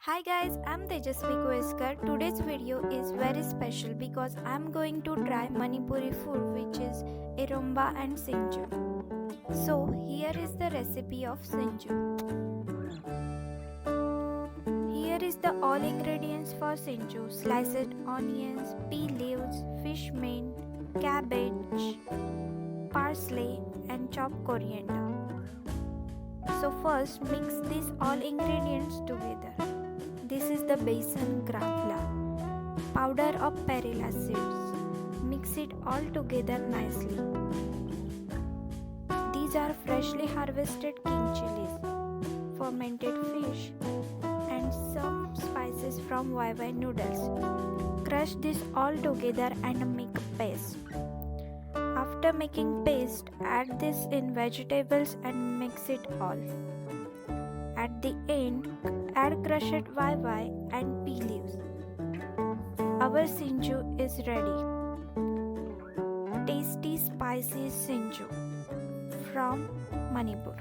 Hi guys, I'm Tejasvi Koeskar. Today's video is very special because I'm going to try Manipuri food which is Iromba and Singju. So here is the recipe of Singju. Here is the all ingredients for Singju: sliced onions, pea leaves, fish mint, cabbage, parsley and chopped coriander. So first mix these all ingredients together. This is the besan gram flour, powder of perilla seeds. Mix it all together nicely. These are freshly harvested king chilies, fermented fish, and some spices from YY noodles. Crush this all together and make a paste. After making paste, add this in vegetables and mix it all. At the end, add crushed YY and pea leaves. Our Sinju is ready. Tasty spicy Sinju from Manipur.